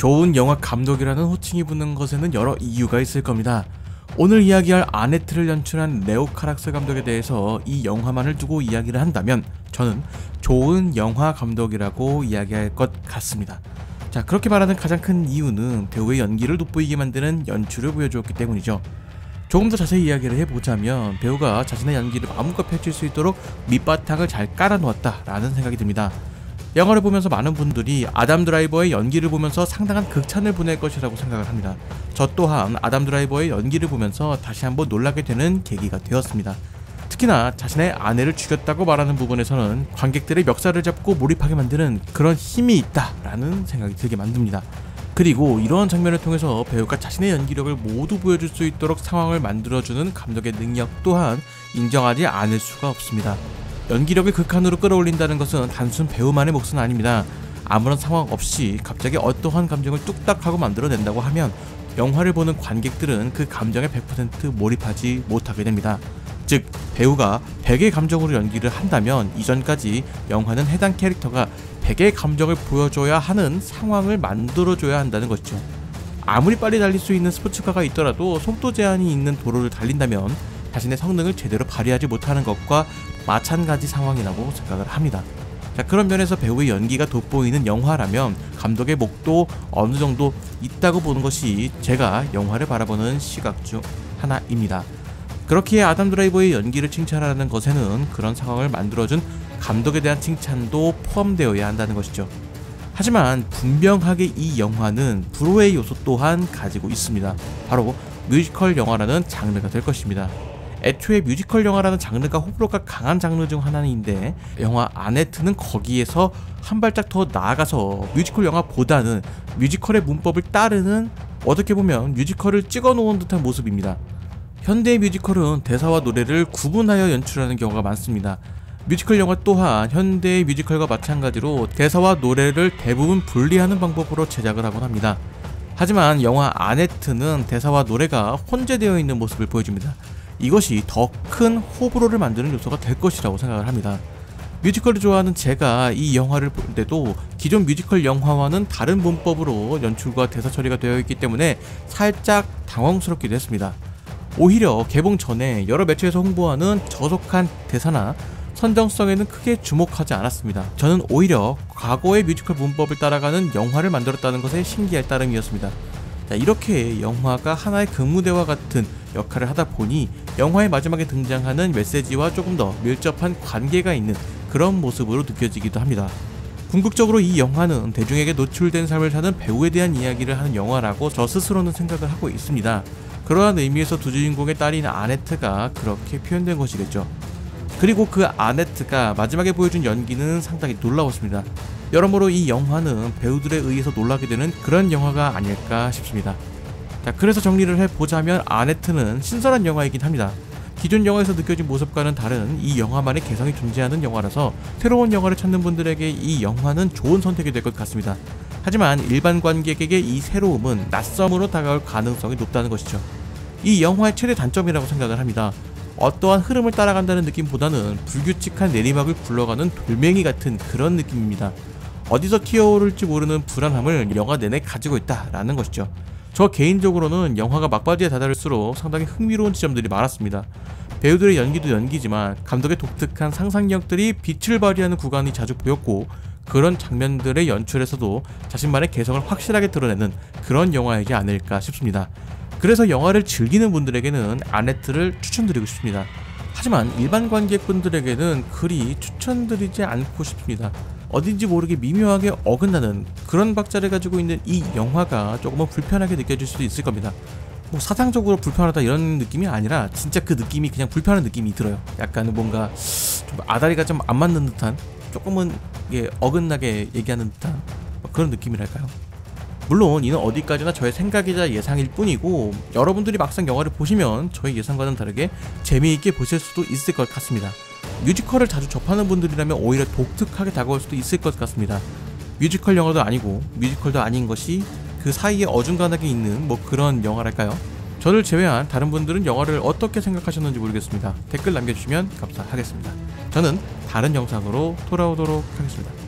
좋은 영화 감독이라는 호칭이 붙는 것에는 여러 이유가 있을 겁니다. 오늘 이야기할 아네트를 연출한 레오 카락스 감독에 대해서 이 영화만을 두고 이야기를 한다면 저는 좋은 영화 감독이라고 이야기할 것 같습니다. 자, 그렇게 말하는 가장 큰 이유는 배우의 연기를 돋보이게 만드는 연출을 보여주었기 때문이죠. 조금 더 자세히 이야기를 해보자면 배우가 자신의 연기를 마음껏 펼칠 수 있도록 밑바탕을 잘 깔아놓았다라는 생각이 듭니다. 영화를 보면서 많은 분들이 아담 드라이버의 연기를 보면서 상당한 극찬을 보낼 것이라고 생각을 합니다. 저 또한 아담 드라이버의 연기를 보면서 다시 한번 놀라게 되는 계기가 되었습니다. 특히나 자신의 아내를 죽였다고 말하는 부분에서는 관객들의 멱살을 잡고 몰입하게 만드는 그런 힘이 있다라는 생각이 들게 만듭니다. 그리고 이러한 장면을 통해서 배우가 자신의 연기력을 모두 보여줄 수 있도록 상황을 만들어주는 감독의 능력 또한 인정하지 않을 수가 없습니다. 연기력을 극한으로 끌어올린다는 것은 단순 배우만의 몫은 아닙니다. 아무런 상황 없이 갑자기 어떠한 감정을 뚝딱 하고 만들어낸다고 하면 영화를 보는 관객들은 그 감정에 100% 몰입하지 못하게 됩니다. 즉, 배우가 100의 감정으로 연기를 한다면 이전까지 영화는 해당 캐릭터가 100의 감정을 보여줘야 하는 상황을 만들어줘야 한다는 것이죠. 아무리 빨리 달릴 수 있는 스포츠카가 있더라도 속도 제한이 있는 도로를 달린다면 자신의 성능을 제대로 발휘하지 못하는 것과 마찬가지 상황이라고 생각을 합니다. 자, 그런 면에서 배우의 연기가 돋보이는 영화라면 감독의 목도 어느 정도 있다고 보는 것이 제가 영화를 바라보는 시각 중 하나입니다. 그렇기에 아담 드라이버의 연기를 칭찬하는 것에는 그런 상황을 만들어준 감독에 대한 칭찬도 포함되어야 한다는 것이죠. 하지만 분명하게 이 영화는 불호의 요소 또한 가지고 있습니다. 바로 뮤지컬 영화라는 장르가 될 것입니다. 애초에 뮤지컬 영화라는 장르가 호불호가 강한 장르 중 하나인데 영화 아네트는 거기에서 한 발짝 더 나아가서 뮤지컬 영화보다는 뮤지컬의 문법을 따르는, 어떻게 보면 뮤지컬을 찍어 놓은 듯한 모습입니다. 현대의 뮤지컬은 대사와 노래를 구분하여 연출하는 경우가 많습니다. 뮤지컬 영화 또한 현대의 뮤지컬과 마찬가지로 대사와 노래를 대부분 분리하는 방법으로 제작을 하곤 합니다. 하지만 영화 아네트는 대사와 노래가 혼재되어 있는 모습을 보여줍니다. 이것이 더 큰 호불호를 만드는 요소가 될 것이라고 생각을 합니다. 뮤지컬을 좋아하는 제가 이 영화를 볼 때도 기존 뮤지컬 영화와는 다른 문법으로 연출과 대사 처리가 되어 있기 때문에 살짝 당황스럽기도 했습니다. 오히려 개봉 전에 여러 매체에서 홍보하는 저속한 대사나 선정성에는 크게 주목하지 않았습니다. 저는 오히려 과거의 뮤지컬 문법을 따라가는 영화를 만들었다는 것에 신기할 따름이었습니다. 자, 이렇게 영화가 하나의 극무대와 같은 역할을 하다 보니 영화의 마지막에 등장하는 메시지와 조금 더 밀접한 관계가 있는 그런 모습으로 느껴지기도 합니다. 궁극적으로 이 영화는 대중에게 노출된 삶을 사는 배우에 대한 이야기를 하는 영화라고 저 스스로는 생각을 하고 있습니다. 그러한 의미에서 두 주인공의 딸인 아네트가 그렇게 표현된 것이겠죠. 그리고 그 아네트가 마지막에 보여준 연기는 상당히 놀라웠습니다. 여러모로 이 영화는 배우들에 의해서 놀라게 되는 그런 영화가 아닐까 싶습니다. 자, 그래서 정리를 해보자면 아네트는 신선한 영화이긴 합니다. 기존 영화에서 느껴진 모습과는 다른 이 영화만의 개성이 존재하는 영화라서 새로운 영화를 찾는 분들에게 이 영화는 좋은 선택이 될 것 같습니다. 하지만 일반 관객에게 이 새로움은 낯섦으로 다가올 가능성이 높다는 것이죠. 이 영화의 최대 단점이라고 생각을 합니다. 어떠한 흐름을 따라간다는 느낌보다는 불규칙한 내리막을 굴러가는 돌멩이 같은 그런 느낌입니다. 어디서 튀어오를지 모르는 불안함을 영화 내내 가지고 있다라는 것이죠. 저 개인적으로는 영화가 막바지에 다다를수록 상당히 흥미로운 지점들이 많았습니다. 배우들의 연기도 연기지만 감독의 독특한 상상력들이 빛을 발휘하는 구간이 자주 보였고, 그런 장면들의 연출에서도 자신만의 개성을 확실하게 드러내는 그런 영화이지 않을까 싶습니다. 그래서 영화를 즐기는 분들에게는 아네트를 추천드리고 싶습니다. 하지만 일반 관객분들에게는 그리 추천드리지 않고 싶습니다. 어딘지 모르게 미묘하게 어긋나는 그런 박자를 가지고 있는 이 영화가 조금은 불편하게 느껴질 수도 있을 겁니다. 뭐 사상적으로 불편하다 이런 느낌이 아니라 진짜 그 느낌이 그냥 불편한 느낌이 들어요. 약간 뭔가 좀 아다리가 좀 안 맞는 듯한, 조금은 이게 어긋나게 얘기하는 듯한 그런 느낌이랄까요. 물론 이는 어디까지나 저의 생각이자 예상일 뿐이고, 여러분들이 막상 영화를 보시면 저의 예상과는 다르게 재미있게 보실 수도 있을 것 같습니다. 뮤지컬을 자주 접하는 분들이라면 오히려 독특하게 다가올 수도 있을 것 같습니다. 뮤지컬 영화도 아니고 뮤지컬도 아닌 것이 그 사이에 어중간하게 있는 뭐 그런 영화랄까요? 저를 제외한 다른 분들은 영화를 어떻게 생각하셨는지 모르겠습니다. 댓글 남겨주시면 감사하겠습니다. 저는 다른 영상으로 돌아오도록 하겠습니다.